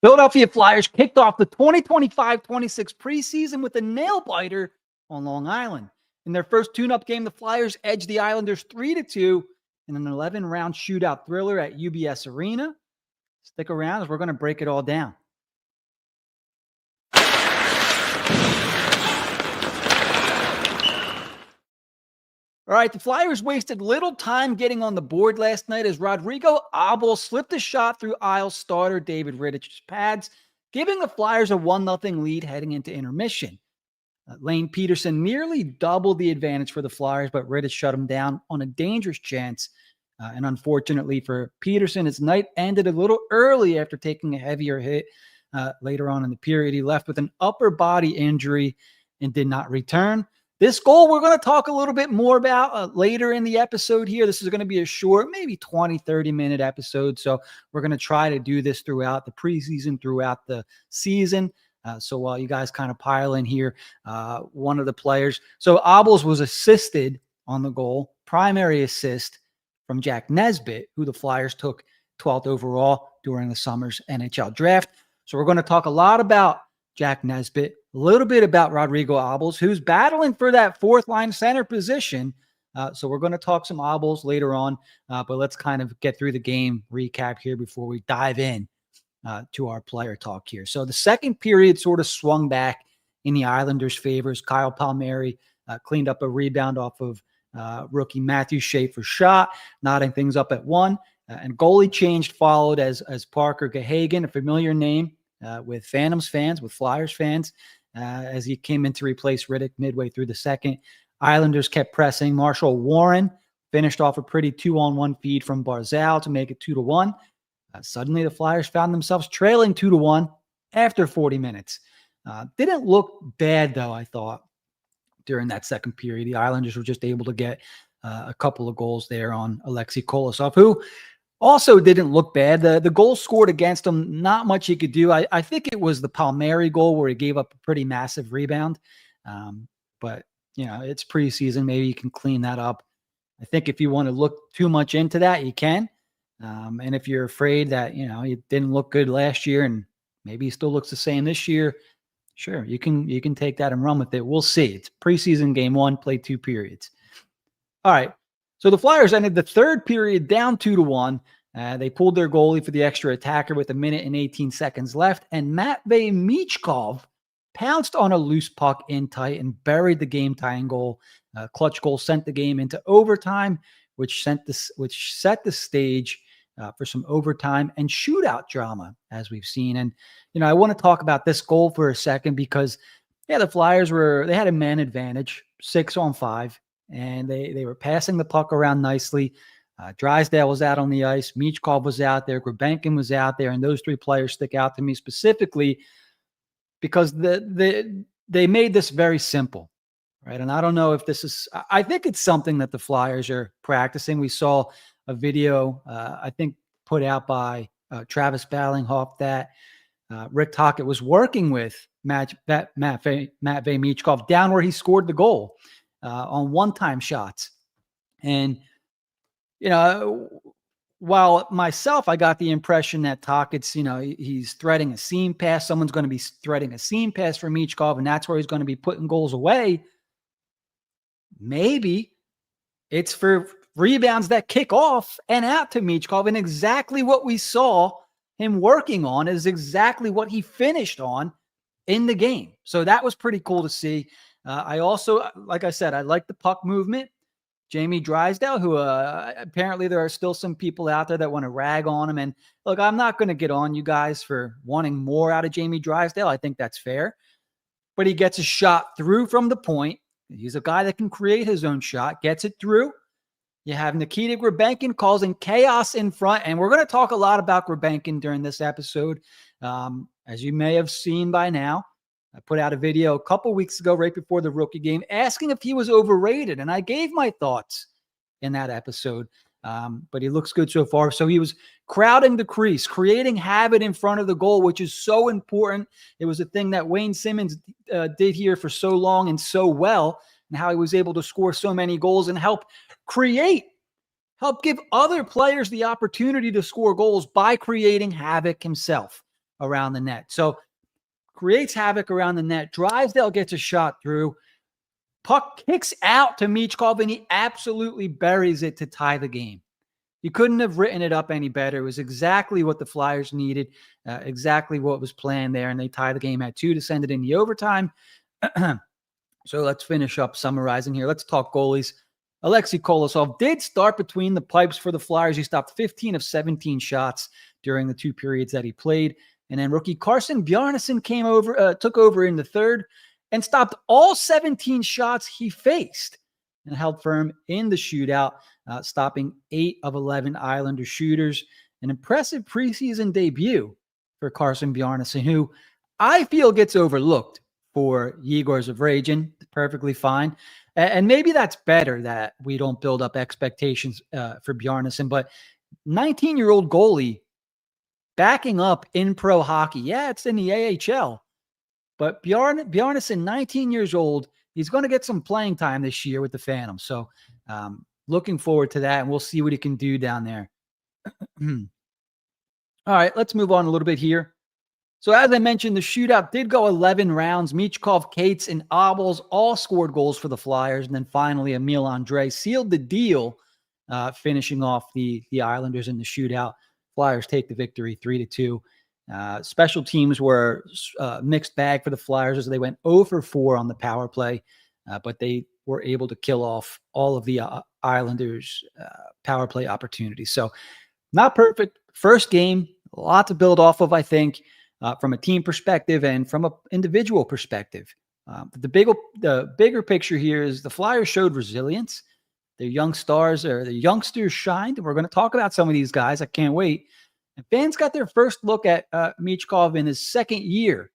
Philadelphia Flyers kicked off the 2025-26 preseason with a nail-biter on Long Island. In their first tune-up game, the Flyers edged the Islanders 3-2 in an 11-round shootout thriller at UBS Arena. Stick around as we're going to break it all down. All right, the Flyers wasted little time getting on the board last night as Rodrigo Abel slipped a shot through Isles starter David Rittich's pads, giving the Flyers a 1-0 lead heading into intermission. Lane Peterson nearly doubled the advantage for the Flyers, but Rittich shut him down on a dangerous chance. And unfortunately for Peterson, his night ended a little early after taking a heavier hit later on in the period. He left with an upper body injury and did not return. This goal we're going to talk a little bit more about later in the episode here. This is going to be a short, maybe 20, 30-minute episode. So we're going to try to do this throughout the preseason, throughout the season. So while you guys kind of pile in here, one of the players. So Abels was assisted on the goal, primary assist from Jack Nesbitt, who the Flyers took 12th overall during the summer's NHL draft. So we're going to talk a lot about Jack Nesbitt, a little bit about Rodrigo Abels, who's battling for that fourth line center position. So we're going to talk some Abels later on, but let's kind of get through the game recap here before we dive in to our player talk here. So the second period sort of swung back in the Islanders' favors. Kyle Palmieri cleaned up a rebound off of rookie Matthew Schaefer's shot, knotting things up at 1. And goalie change followed as Parker Gahagan, a familiar name with Phantoms fans, with Flyers fans, as he came in to replace Rittich midway through the second. Islanders kept pressing. Marshall Warren finished off a pretty 2-on-1 feed from Barzal to make it 2-1. Suddenly, the Flyers found themselves trailing 2-1 after 40 minutes. Didn't look bad, though, I thought, during that second period. The Islanders were just able to get a couple of goals there on Alexei Kolosov, who also didn't look bad. The goal scored against him, not much he could do. I think it was the Palmieri goal where he gave up a pretty massive rebound. But, you know, it's preseason. Maybe you can clean that up. I think if you want to look too much into that, you can. And if you're afraid that, you know, he didn't look good last year and maybe he still looks the same this year, sure, you can take that and run with it. We'll see. It's preseason game 1, play 2 periods. All right. So the Flyers ended the third period down 2-1. They pulled their goalie for the extra attacker with 1 minute and 18 seconds left, and Matvei Michkov pounced on a loose puck in tight and buried the game-tying goal. Clutch goal sent the game into overtime, which set the stage for some overtime and shootout drama, as we've seen. And, you know, I want to talk about this goal for a second because, yeah, the Flyers they had a man advantage, 6-on-5, and they were passing the puck around nicely. Drysdale was out on the ice. Michkov was out there. Gurbankin was out there. And those 3 players stick out to me specifically because they made this very simple, right? And I don't know if this is – I think it's something that the Flyers are practicing. We saw a video, I think, put out by Travis Ballinghoff that Rick Tocchet was working with Matvei Michkov down where he scored the goal on one-time shots. And, you know, while myself, I got the impression that Tocchet's, you know, he's threading a seam pass. Someone's going to be threading a seam pass for Michkov, and that's where he's going to be putting goals away. Maybe it's for rebounds that kick off and out to Michkov, and exactly what we saw him working on is exactly what he finished on in the game. So that was pretty cool to see. I also, like I said, I like the puck movement. Jamie Drysdale, who apparently there are still some people out there that want to rag on him. And look, I'm not going to get on you guys for wanting more out of Jamie Drysdale. I think that's fair. But he gets a shot through from the point. He's a guy that can create his own shot, gets it through. You have Nikita Gurbankin causing chaos in front. And we're going to talk a lot about Gurbankin during this episode. As you may have seen by now, I put out a video a couple weeks ago, right before the rookie game, asking if he was overrated. And I gave my thoughts in that episode. But he looks good so far. So he was crowding the crease, creating havoc in front of the goal, which is so important. It was a thing that Wayne Simmons did here for so long and so well, and how he was able to score so many goals and help give other players the opportunity to score goals by creating havoc himself. around the net. So creates havoc around the net. Drysdale gets a shot through. Puck kicks out to Michkov, and he absolutely buries it to tie the game. You couldn't have written it up any better. It was exactly what the Flyers needed, exactly what was planned there, and they tie the game at 2 to send it in the overtime. So let's finish up summarizing here. Let's talk goalies. Alexei Kolosov did start between the pipes for the Flyers. He stopped 15 of 17 shots during the 2 periods that he played. And then rookie Carson Bjarnason took over in the third and stopped all 17 shots he faced and held firm in the shootout, stopping 8 of 11 Islander shooters. An impressive preseason debut for Carson Bjarnason, who I feel gets overlooked for Yegor Zavragin. Perfectly fine. And maybe that's better that we don't build up expectations for Bjarnason, but 19-year-old goalie backing up in pro hockey. Yeah, it's in the AHL, but Bjarnason, 19 years old, he's going to get some playing time this year with the Phantoms. So looking forward to that, and we'll see what he can do down there. All right, let's move on a little bit here. So as I mentioned, the shootout did go 11 rounds. Michkov, Cates, and Abels all scored goals for the Flyers. And then finally, Emil Andre sealed the deal, finishing off the Islanders in the shootout. Flyers take the victory 3-2. Special teams were a mixed bag for the Flyers as they went 0 for 4 on the power play, but they were able to kill off all of the Islanders' power play opportunities. So not perfect. First game, a lot to build off of, I think. From a team perspective and from an individual perspective. The bigger picture here is the Flyers showed resilience. Their young stars or the youngsters shined. And we're going to talk about some of these guys. I can't wait. And fans got their first look at Michkov in his second year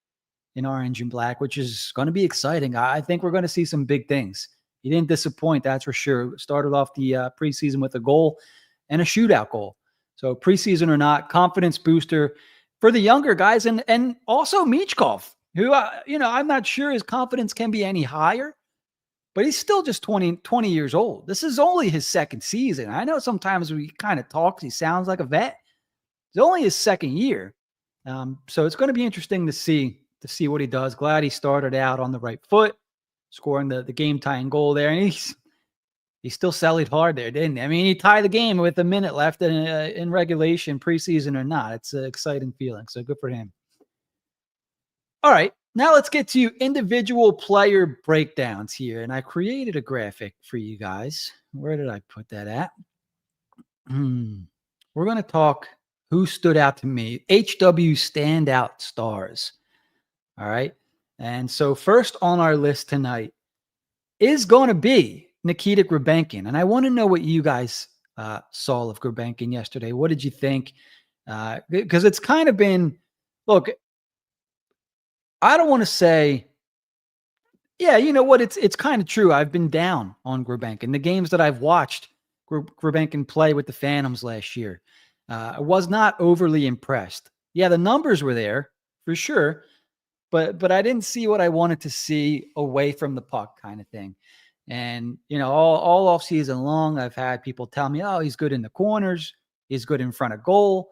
in Orange and Black, which is going to be exciting. I think we're going to see some big things. He didn't disappoint, that's for sure. Started off the preseason with a goal and a shootout goal. So preseason or not, confidence booster for the younger guys, and also Michkov, who, I'm not sure his confidence can be any higher, but he's still just 20 years old. This is only his second season. I know sometimes we kind of talk, he sounds like a vet. It's only his second year. So it's going to be interesting to see what he does. Glad he started out on the right foot, scoring the game-tying goal there. And he still sallied hard there, didn't he? I mean, he tied the game with a minute left in regulation, preseason or not. It's an exciting feeling, so good for him. All right, now let's get to individual player breakdowns here. And I created a graphic for you guys. Where did I put that at? We're going to talk who stood out to me. HW standout stars. All right. And so first on our list tonight is going to be Nikita Grabenkin. And I want to know what you guys saw of Grabenkin yesterday. What did you think? Because it's kind of been, look, I don't want to say, yeah, you know what? It's kind of true. I've been down on Grabenkin. The games that I've watched Grabenkin play with the Phantoms last year, I was not overly impressed. Yeah, the numbers were there for sure, but I didn't see what I wanted to see away from the puck, kind of thing. And, all off season long, I've had people tell me, oh, he's good in the corners. He's good in front of goal.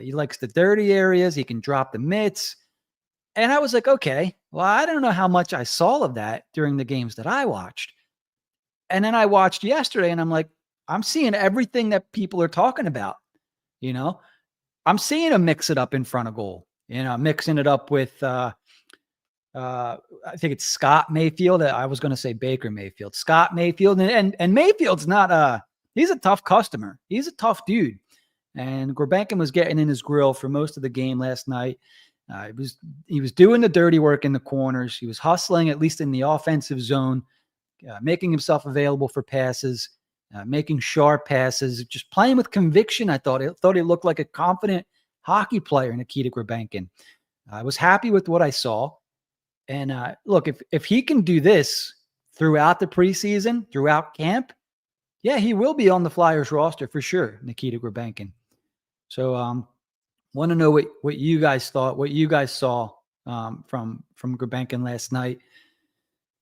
He likes the dirty areas. He can drop the mitts. And I was like, okay, well, I don't know how much I saw of that during the games that I watched. And then I watched yesterday and I'm like, I'm seeing everything that people are talking about. I'm seeing him mix it up in front of goal, mixing it up with, I think it's Scott Mayfield. I was going to say Baker Mayfield. Scott Mayfield. And Mayfield's not he's a tough customer. He's a tough dude. And Grabenkin was getting in his grill for most of the game last night. He was doing the dirty work in the corners. He was hustling, at least in the offensive zone, making himself available for passes, making sharp passes, just playing with conviction. I thought he looked like a confident hockey player, Nikita Grabenkin. I was happy with what I saw. And look, if he can do this throughout the preseason, throughout camp, yeah, he will be on the Flyers roster for sure, Nikita Grabenkin. So want to know what you guys thought, what you guys saw from Grabenkin last night.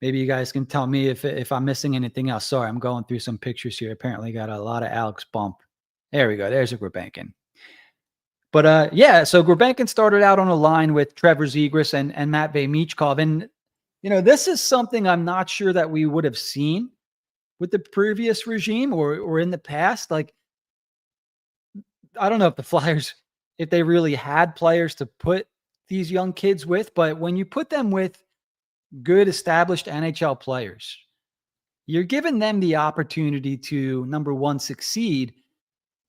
Maybe you guys can tell me if I'm missing anything else. Sorry, I'm going through some pictures here. Apparently got a lot of Alex Bump. There we go. There's a Grabenkin. Yeah, so Gurbenkin started out on a line with Trevor Zegras and Matvey Michkov. And, this is something I'm not sure that we would have seen with the previous regime or in the past. Like, I don't know if the Flyers, if they really had players to put these young kids with, but when you put them with good established NHL players, you're giving them the opportunity to, number one, succeed.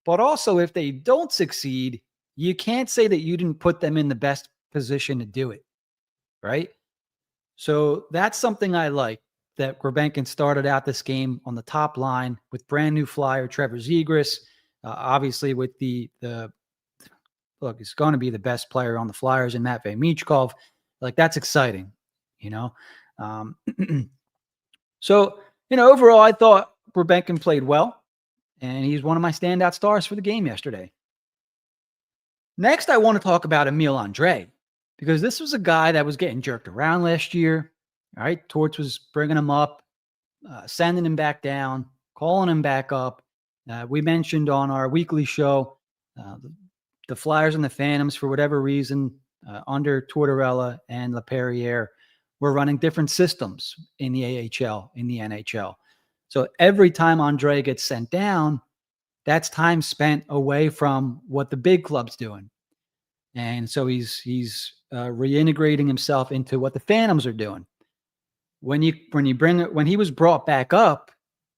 But also, if they don't succeed, you can't say that you didn't put them in the best position to do it, right? So that's something I like, that Gurbenkin started out this game on the top line with brand new Flyer Trevor Zegras. Obviously, with the look, he's going to be the best player on the Flyers in Matvey Michkov. Like, that's exciting, you know. Um, so overall, I thought Gurbenkin played well, and he's one of my standout stars for the game yesterday. Next, I want to talk about Emil Andre, because this was a guy that was getting jerked around last year. All right. Torts was bringing him up, sending him back down, calling him back up. We mentioned on our weekly show, the Flyers and the Phantoms, for whatever reason, under Tortorella and LaPerriere, were running different systems in the AHL, in the NHL. So every time Andre gets sent down, that's time spent away from what the big club's doing. And so he's reintegrating himself into what the Phantoms are doing. When he was brought back up,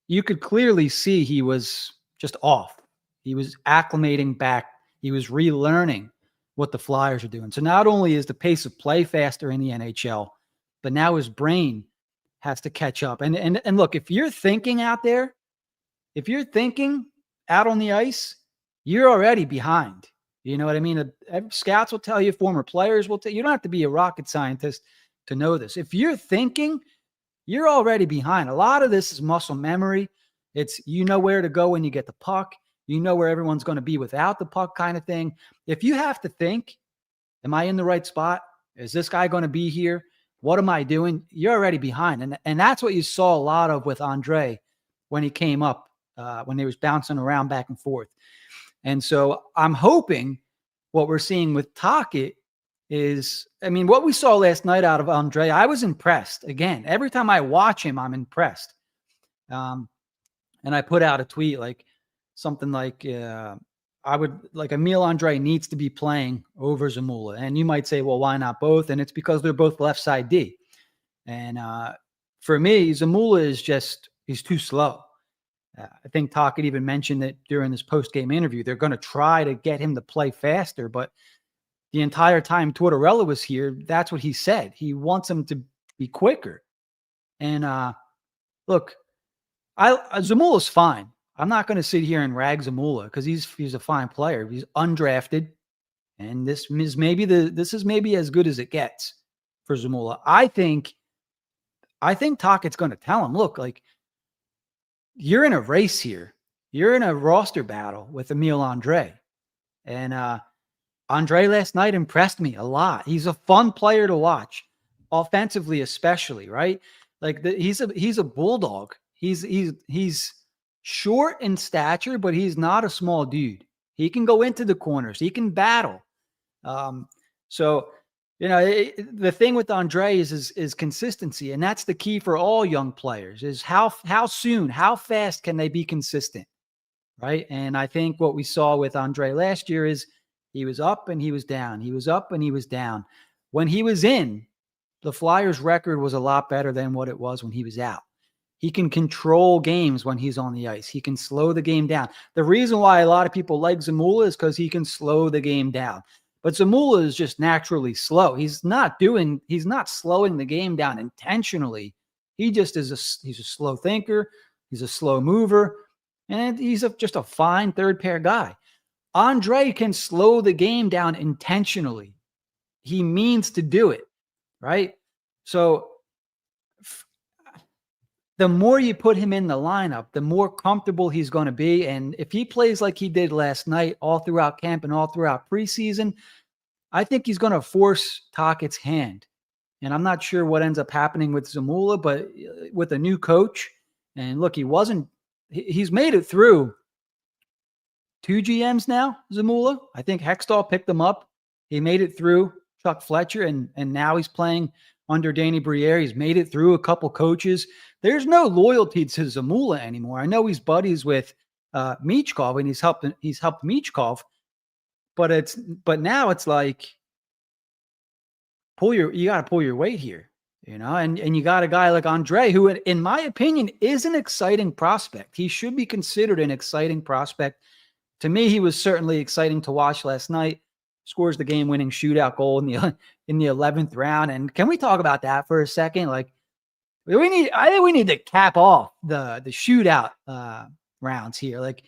you could clearly see he was just off. He was acclimating back. He was relearning what the Flyers are doing. So not only is the pace of play faster in the NHL, but now his brain has to catch up. And look, if you're thinking out there, if you're thinking out on the ice, you're already behind. You know what I mean? Scouts will tell you, former players will tell you. You don't have to be a rocket scientist to know this. If you're thinking, you're already behind. A lot of this is muscle memory. It's, where to go when you get the puck. You know where everyone's going to be without the puck, kind of thing. If you have to think, am I in the right spot? Is this guy going to be here? What am I doing? You're already behind. And that's what you saw a lot of with Andre when he came up, when he was bouncing around back and forth. And so I'm hoping what we're seeing with Tocchet is, what we saw last night out of Andre, I was impressed. Again, every time I watch him, I'm impressed. And I put out a tweet, like something like, Emil Andre needs to be playing over Zamula. And you might say, well, why not both? And it's because they're both left side D. And for me, Zamula he's too slow. I think Tocchet even mentioned that during this post-game interview, they're going to try to get him to play faster. But the entire time Tortorella was here, that's what he said. He wants him to be quicker. And look, Zamula's fine. I'm not going to sit here and rag Zamula because he's a fine player. He's undrafted, and this is maybe as good as it gets for Zamula. I think Tocchet's going to tell him, look, like, you're in a race here. You're in a roster battle with Emil Andre. And Andre last night impressed me a lot. He's a fun player to watch, offensively especially, right? Like, he's a bulldog. He's short in stature, but he's not a small dude. He can go into the corners. He can battle. So the thing with Andre is consistency, and that's the key for all young players. Is how soon, how fast can they be consistent, right? And I think what we saw with Andre last year is he was up and he was down. He was up and he was down. When he was in, the Flyers' record was a lot better than what it was when he was out. He can control games when he's on the ice. He can slow the game down. The reason why a lot of people like Zamula is because he can slow the game down. But Zamula is just naturally slow. He's not slowing the game down intentionally. He just he's a slow thinker. He's a slow mover. And he's just a fine third pair guy. Andre can slow the game down intentionally. He means to do it, right? So the more you put him in the lineup, the more comfortable he's going to be. And if he plays like he did last night, all throughout camp and all throughout preseason, I think he's going to force Tocchet's hand. And I'm not sure what ends up happening with Zamula, but with a new coach, and look, he's made it through two GMs now, Zamula. I think Hextall picked him up. He made it through Chuck Fletcher, and now he's playing under Danny Briere. He's made it through a couple coaches. There's no loyalty to Zamula anymore. I know he's buddies with Michkov, and he's helped Michkov, but now it's like you got to pull your weight here, and you got a guy like Andre, who, in my opinion, is an exciting prospect. He should be considered an exciting prospect. To me, he was certainly exciting to watch last night. Scores the game-winning shootout goal in the 11th round. And can we talk about that for a second? Like, I think we need to cap off the shootout rounds here. Like,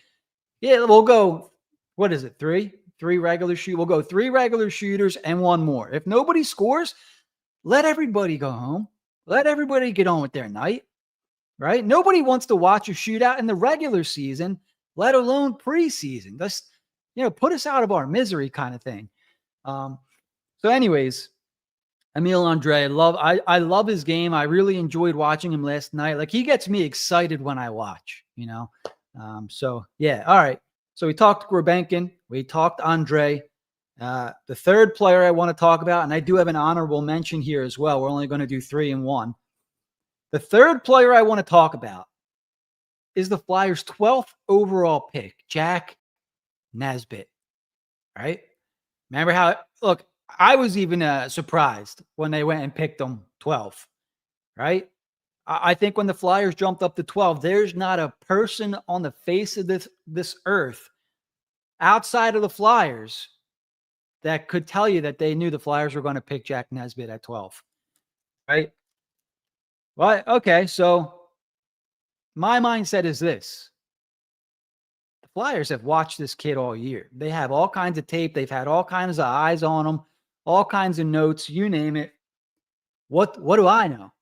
yeah, we'll go. What is it? Three regular shoot. We'll go 3 regular shooters and 1 more. If nobody scores, let everybody go home. Let everybody get on with their night. Right? Nobody wants to watch a shootout in the regular season, let alone preseason. Just, put us out of our misery kind of thing. So anyways, Emile Andre, I love his game. I really enjoyed watching him last night. Like, he gets me excited when I watch, so yeah. All right. So we talked Gurbankin. We talked Andre. The third player I want to talk about, and I do have an honorable mention here as well. We're only going to do 3 and 1. The third player I want to talk about is the Flyers' 12th overall pick, Jack Nesbitt. Right? Remember how, look, I was even surprised when they went and picked him 12, right? I think when the Flyers jumped up to 12, there's not a person on the face of this earth outside of the Flyers that could tell you that they knew the Flyers were going to pick Jack Nesbitt at 12, right? Well, okay, so my mindset is this. The Flyers have watched this kid all year. They have all kinds of tape. They've had all kinds of eyes on him, all kinds of notes, you name it. What do I know,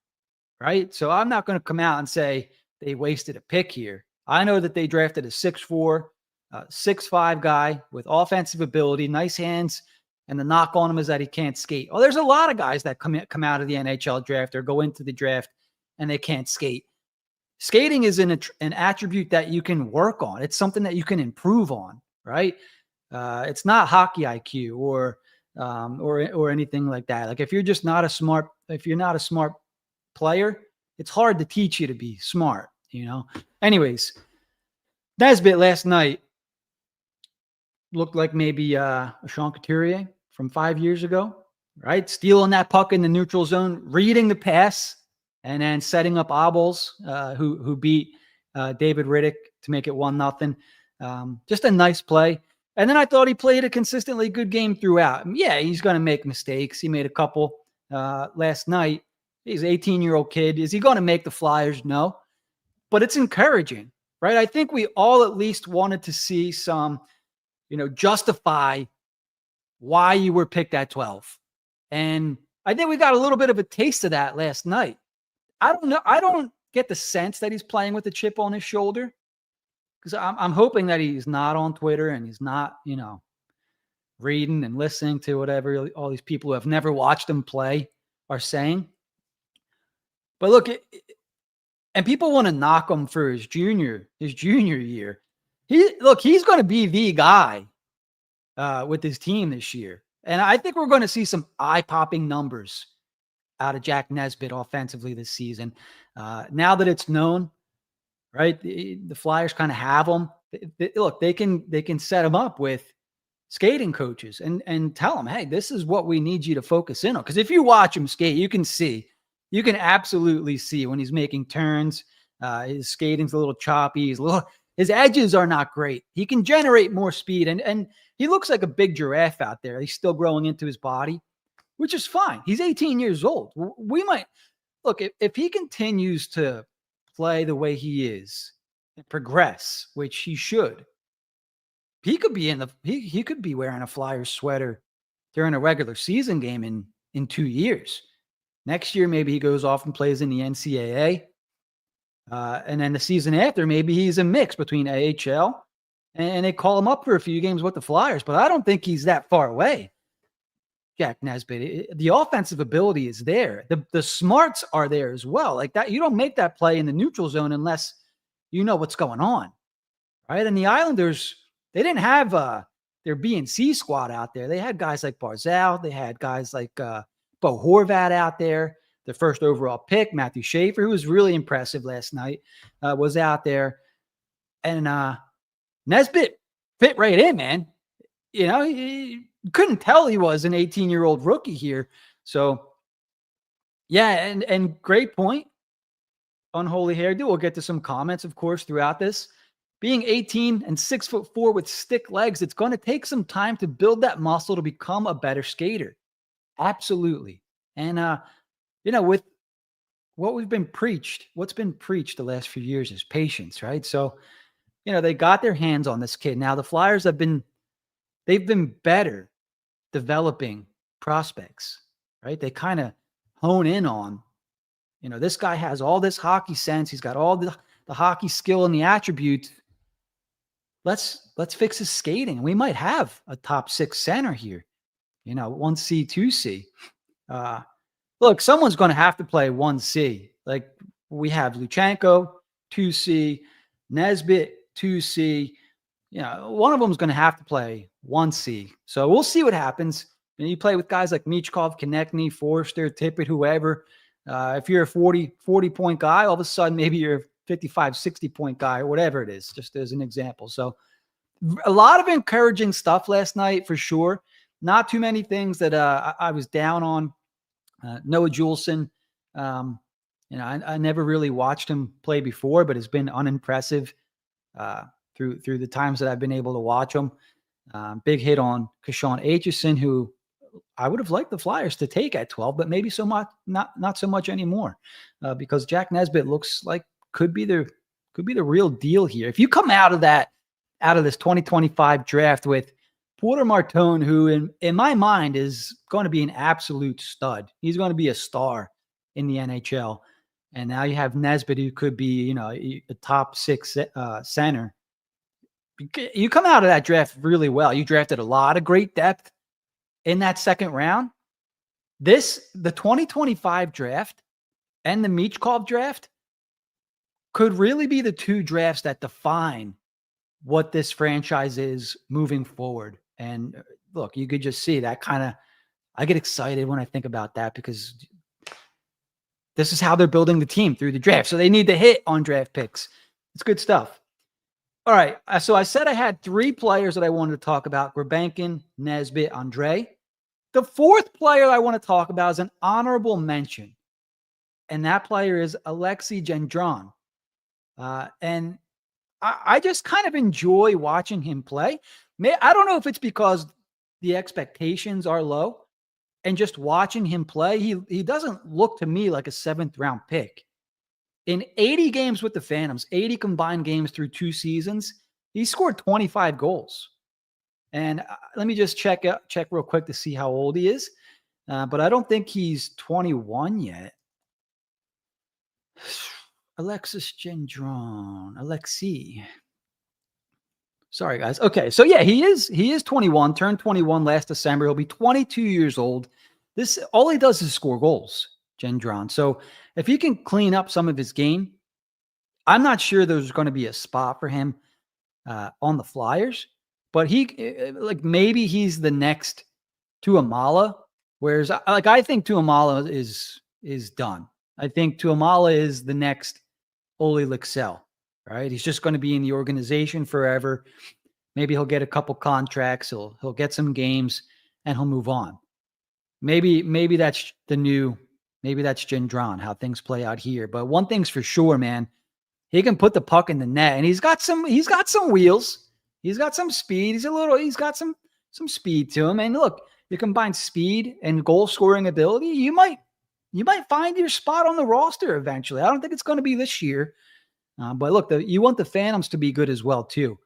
right? So I'm not going to come out and say they wasted a pick here. I know that they drafted a 6'4", 6'5" guy with offensive ability, nice hands, and the knock on him is that he can't skate. Oh, there's a lot of guys that come out of the NHL draft or go into the draft and they can't skate. Skating is an attribute that you can work on. It's something that you can improve on, right? It's not hockey IQ or anything like that. Like, if you're not a smart player, it's hard to teach you to be smart, Anyways, Nesbitt last night looked like maybe Sean Couturier from 5 years ago, right? Stealing that puck in the neutral zone, reading the pass, and then setting up Obels, who beat David Riddick to make it 1-0. Just a nice play. And then I thought he played a consistently good game throughout. Yeah, he's going to make mistakes. He made a couple last night. He's an 18-year-old kid. Is he going to make the Flyers? No. But it's encouraging, right? I think we all at least wanted to see some, justify why you were picked at 12. And I think we got a little bit of a taste of that last night. I don't know. I don't get the sense that he's playing with a chip on his shoulder, because I'm hoping that he's not on Twitter and he's not, reading and listening to whatever all these people who have never watched him play are saying. But look, and people want to knock him for his junior year. He's going to be the guy with his team this year. And I think we're going to see some eye-popping numbers out of Jack Nesbitt offensively this season. Now that it's known, right? The Flyers kind of have him. They can set him up with skating coaches and tell him, hey, this is what we need you to focus in on. Because if you watch him skate, you can absolutely see when he's making turns. His skating's a little choppy. His edges are not great. He can generate more speed, and he looks like a big giraffe out there. He's still growing into his body, which is fine. He's 18 years old. We might look if he continues to play the way he is and progress, which he should. He could be he could be wearing a Flyers sweater during a regular season game in 2 years. Next year, maybe he goes off and plays in the NCAA. And then the season after, maybe he's a mix between AHL and they call him up for a few games with the Flyers. But I don't think he's that far away, Jack Nesbitt. The offensive ability is there. The smarts are there as well. Like that, you don't make that play in the neutral zone unless you know what's going on, right? And the Islanders they didn't have their B and C squad out there. They had guys like Barzal. They had guys like Bo Horvat out there. The first overall pick, Matthew Schaefer, who was really impressive last night, was out there. And Nesbitt fit right in, man. You couldn't tell he was an 18-year-old rookie here. So, yeah, and great point. Unholy hairdo. We'll get to some comments, of course, throughout this. Being 18 and 6'4" with stick legs, it's going to take some time to build that muscle to become a better skater. Absolutely. And, with what's been preached the last few years is patience, right? So, they got their hands on this kid. Now the Flyers they've been better developing prospects, right? They kind of hone in on, this guy has all this hockey sense. He's got all the hockey skill and the attributes. Let's fix his skating. We might have a top 6 center here, 1C, 2C. Look, someone's going to have to play 1C. Like we have Luchenko, 2C, Nesbitt, 2C. One of them is going to have to play 1C. So we'll see what happens. You play with guys like Michkov, Konechny, Forster, Tippett, whoever. If you're a 40-point guy, all of a sudden maybe you're a 55, 60-point guy or whatever it is, just as an example. So a lot of encouraging stuff last night for sure. Not too many things that I was down on. Noah Juleson, I never really watched him play before, but has been unimpressive through the times that I've been able to watch him. Big hit on Kashawn Aitchison, who I would have liked the Flyers to take at 12, but maybe not so much anymore, because Jack Nesbitt looks like could be the real deal here. If you come out of this 2025 draft with Porter Martone, who in my mind is going to be an absolute stud. He's going to be a star in the NHL. And now you have Nesbitt, who could be, a top 6 center. You come out of that draft really well. You drafted a lot of great depth in that second round. The 2025 draft and the Michkov draft could really be the 2 drafts that define what this franchise is moving forward. And look, you could just see that I get excited when I think about that, because this is how they're building the team through the draft. So they need to hit on draft picks. It's good stuff. All right. So I said I had 3 players that I wanted to talk about: Gurbankin, Nesbitt, Andre. The 4th player I want to talk about is an honorable mention. And that player is Alexei Gendron. And I just kind of enjoy watching him play. I don't know if it's because the expectations are low, and just watching him play, he doesn't look to me like a 7th round pick. In 80 games with the Phantoms, 80 combined games through 2 seasons, he scored 25 goals. And let me just check real quick to see how old he is. But I don't think he's 21 yet. Alexei. Sorry, guys. Okay, so yeah, he is 21, turned 21 last December. He'll be 22 years old. All he does is score goals, Gendron. So if he can clean up some of his game, I'm not sure there's going to be a spot for him on the Flyers, but maybe he's the next Tuamala, whereas I think Tuamala is done. I think Tuamala is the next Ole Lycksell, right? He's just going to be in the organization forever. Maybe he'll get a couple contracts. He'll get some games and he'll move on. Maybe that's maybe that's Gendron, how things play out here. But one thing's for sure, man, he can put the puck in the net, and he's got some wheels. He's got some speed. He's got some speed to him. And look, you combine speed and goal scoring ability, you might find your spot on the roster eventually. I don't think it's going to be this year. But look, you want the Phantoms to be good as well, too.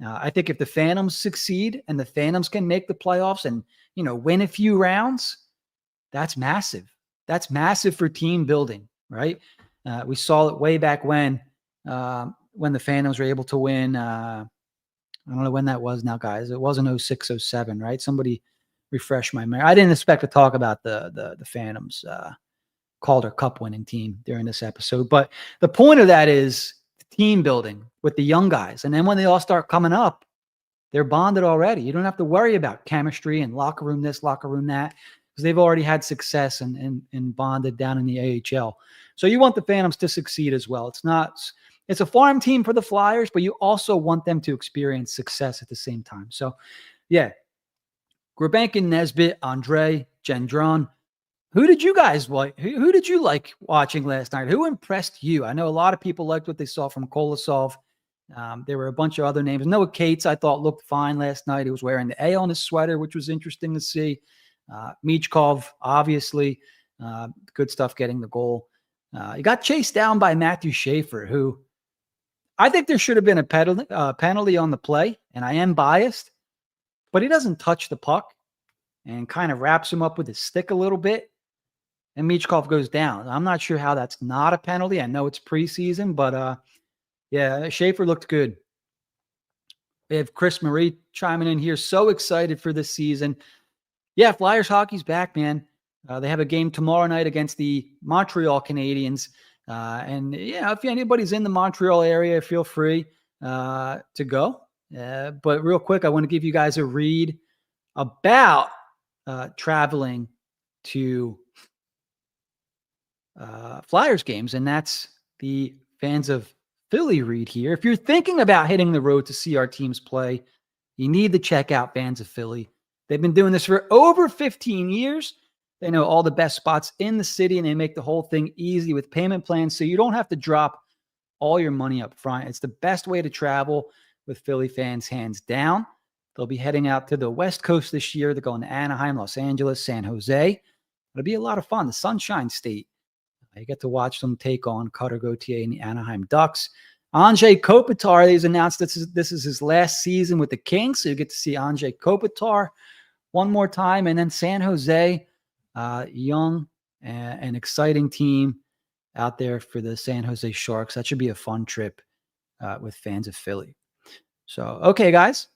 I think if the Phantoms succeed and the Phantoms can make the playoffs and, win a few rounds, that's massive. That's massive for team building, right? We saw it way back when the Phantoms were able to win. I don't know when that was now, guys. It wasn't 06, 07, right? Somebody refresh my memory. I didn't expect to talk about the Phantoms Calder Cup winning team during this episode. But the point of that is team building with the young guys. And then when they all start coming up, they're bonded already. You don't have to worry about chemistry and locker room this, locker room that, because they've already had success and bonded down in the AHL. So you want the Phantoms to succeed as well. It's a farm team for the Flyers, but you also want them to experience success at the same time. So, yeah, Grabenkin, Nesbitt, Andre, Gendron. Who did you guys like? Who did you like watching last night? Who impressed you? I know a lot of people liked what they saw from Kolosov. There were a bunch of other names. Noah Cates, I thought, looked fine last night. He was wearing the A on his sweater, which was interesting to see. Michkov, obviously, good stuff getting the goal. He got chased down by Matthew Schaefer, who I think there should have been a penalty on the play, and I am biased, but he doesn't touch the puck and kind of wraps him up with his stick a little bit, and Michkov goes down. I'm not sure how that's not a penalty. I know it's preseason, but yeah, Schaefer looked good. We have Chris Marie chiming in here. So excited for this season. Yeah, Flyers hockey's back, man. They have a game tomorrow night against the Montreal Canadiens. And yeah, if anybody's in the Montreal area, feel free to go. But real quick, I want to give you guys a read about traveling to Flyers games, and that's the Fans of Philly read here. If you're thinking about hitting the road to see our teams play, you need to check out Fans of Philly. They've been doing this for over 15 years. They know all the best spots in the city, and they make the whole thing easy with payment plans, so you don't have to drop all your money up front. It's the best way to travel with Philly fans, hands down. They'll be heading out to the West Coast this year. They're going to Anaheim, Los Angeles, San Jose. It'll be a lot of fun. The Sunshine State. You get to watch them take on Cutter Gauthier and the Anaheim Ducks. Anze Kopitar, he's announced this is his last season with the Kings, so you get to see Anze Kopitar one more time. And then San Jose, young and exciting team out there for the San Jose Sharks. That should be a fun trip with Fans of Philly. So, okay, guys.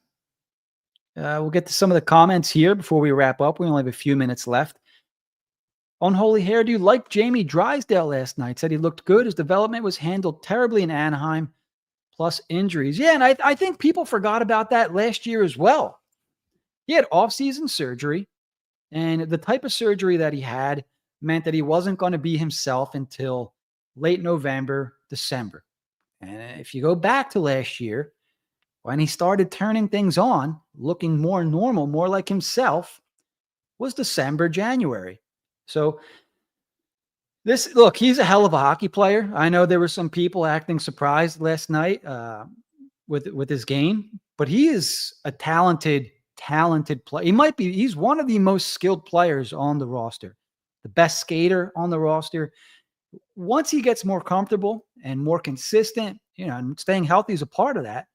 We'll get to some of the comments here before we wrap up. We only have a few minutes left. Unholy Hairdo liked Jamie Drysdale last night. Said he looked good. His development was handled terribly in Anaheim, plus injuries. Yeah, and I think people forgot about that last year as well. He had off-season surgery, and the type of surgery that he had meant that he wasn't going to be himself until late November, December. And if you go back to last year, when he started turning things on, looking more normal, more like himself, was December, January. So look, he's a hell of a hockey player. I know there were some people acting surprised last night with his game, but he is a talented player. He's one of the most skilled players on the roster, the best skater on the roster. Once he gets more comfortable and more consistent, and staying healthy is a part of that,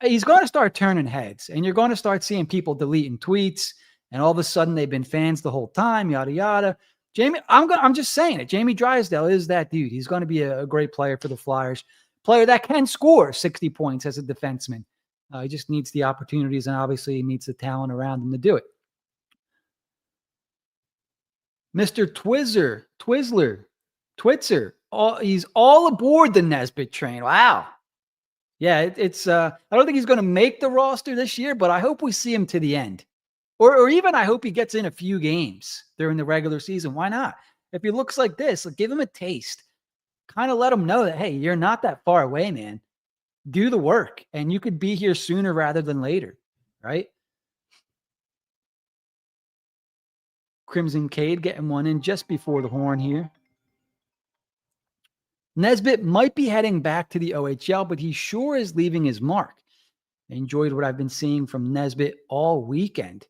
he's going to start turning heads, and you're going to start seeing people deleting tweets, and all of a sudden they've been fans the whole time, yada, yada. Jamie, I'm just saying it. Jamie Drysdale is that dude. He's going to be a great player for the Flyers, player that can score 60 points as a defenseman. He just needs the opportunities, and obviously he needs the talent around him to do it. Mr. Twitzer, he's all aboard the Nesbitt train. Wow. Yeah, I don't think he's going to make the roster this year, but I hope we see him to the end. Or even I hope he gets in a few games during the regular season. Why not? If he looks like this, give him a taste. Kind of let him know that, hey, you're not that far away, man. Do the work, and you could be here sooner rather than later, right? Crimson Cade getting one in just before the horn here. Nesbitt might be heading back to the OHL, but he sure is leaving his mark. I enjoyed what I've been seeing from Nesbitt all weekend.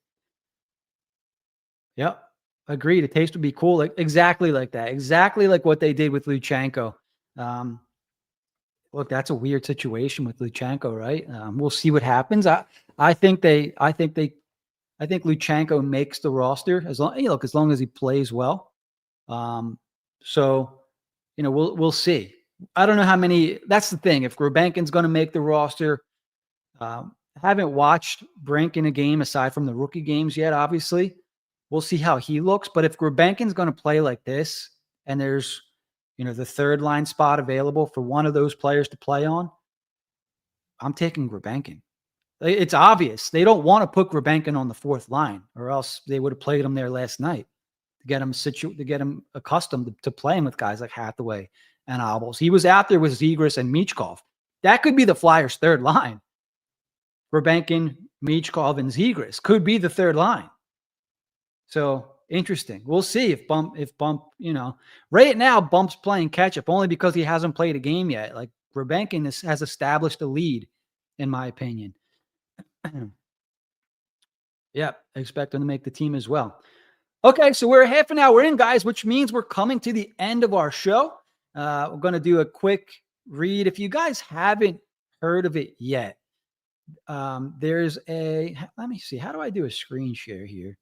Yep. Agreed. A taste would be cool. Exactly like that. Exactly like what they did with Luchenko. Look, that's a weird situation with Luchenko, right? We'll see what happens. I think Luchenko makes the roster as long as he plays well. So, we'll see. I don't know how many. That's the thing. If Grabenkin's going to make the roster, haven't watched Brink in a game aside from the rookie games yet. Obviously, we'll see how he looks. But if Grabenkin's going to play like this, and there's the third line spot available for one of those players to play on, I'm taking Grabenkin. It's obvious. They don't want to put Grabenkin on the fourth line, or else they would have played him there last night to get him accustomed to playing with guys like Hathaway and Obels. He was out there with Zegras and Michkov. That could be the Flyers' third line. Grabenkin, Michkov, and Zegras could be the third line. So interesting. We'll see if Bump, right now Bump's playing catch up only because he hasn't played a game yet. Like Grabenkin has established a lead, in my opinion. Yeah, I expect him to make the team as well. Okay, so we're half an hour in, guys, which means we're coming to the end of our show. We're going to do a quick read. If you guys haven't heard of it yet, there's let me see. How do I do a screen share here?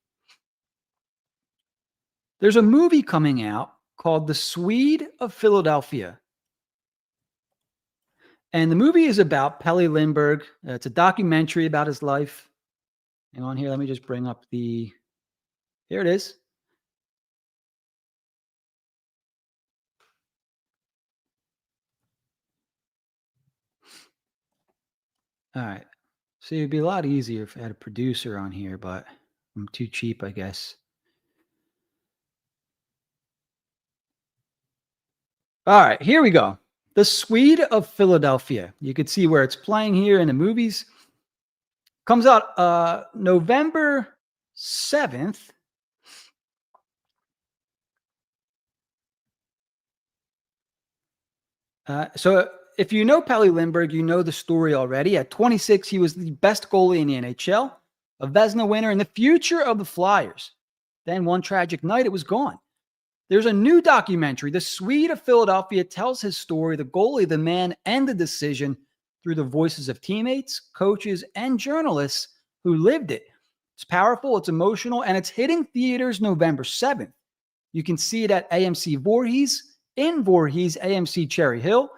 There's a movie coming out called The Swede of Philadelphia. And the movie is about Pelle Lindbergh. It's a documentary about his life. Hang on here. Let me just bring up here it is. All right. See, it'd be a lot easier if I had a producer on here, but I'm too cheap, I guess. All right, here we go. The Swede of Philadelphia. You can see where it's playing here in the movies. Comes out November 7th. So if you know Pelle Lindbergh, you know the story already. At 26, he was the best goalie in the NHL, a Vezina winner, and the future of the Flyers. Then one tragic night, it was gone. There's a new documentary, The Swede of Philadelphia, tells his story, the goalie, the man, and the decision through the voices of teammates, coaches, and journalists who lived it. It's powerful, it's emotional, and it's hitting theaters November 7th. You can see it at AMC Voorhees, in Voorhees, AMC Cherry Hill,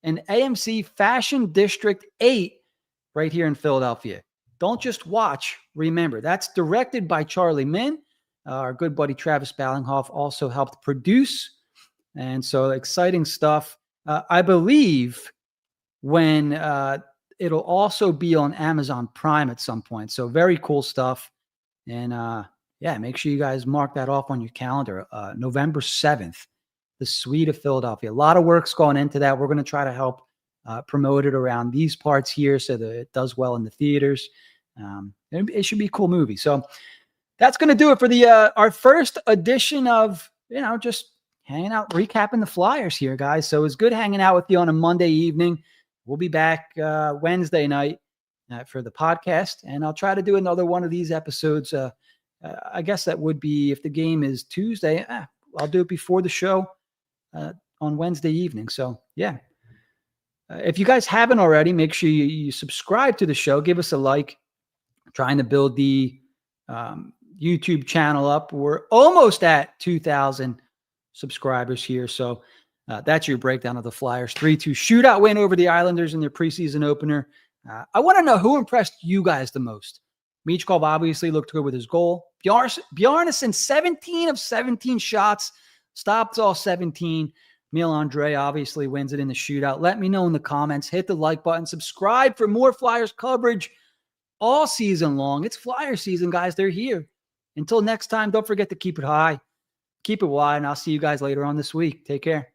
and AMC Fashion District 8 right here in Philadelphia. Don't just watch, remember. That's directed by Charlie Min. Our good buddy Travis Ballinghoff also helped produce. And so exciting stuff. I believe when it'll also be on Amazon Prime at some point. So very cool stuff. And yeah, make sure you guys mark that off on your calendar. November 7th, The Swede of Philadelphia. A lot of work's going into that. We're going to try to help promote it around these parts here so that it does well in the theaters. It should be a cool movie. So that's going to do it for our first edition of, just hanging out, recapping the Flyers here, guys. So it's good hanging out with you on a Monday evening. We'll be back Wednesday night for the podcast, and I'll try to do another one of these episodes. I guess that would be if the game is Tuesday. I'll do it before the show on Wednesday evening. So, yeah. If you guys haven't already, make sure you subscribe to the show. Give us a like. I'm trying to build the YouTube channel up. We're almost at 2,000 subscribers here. So that's your breakdown of the Flyers 3-2 shootout win over the Islanders in their preseason opener. I want to know who impressed you guys the most. Michkov obviously looked good with his goal. Bjarnason, 17 of 17 shots, stopped all 17. Emil Andre obviously wins it in the shootout. Let me know in the comments. Hit the like button. Subscribe for more Flyers coverage all season long. It's Flyer season, guys. They're here. Until next time, don't forget to keep it high, keep it wide, and I'll see you guys later on this week. Take care.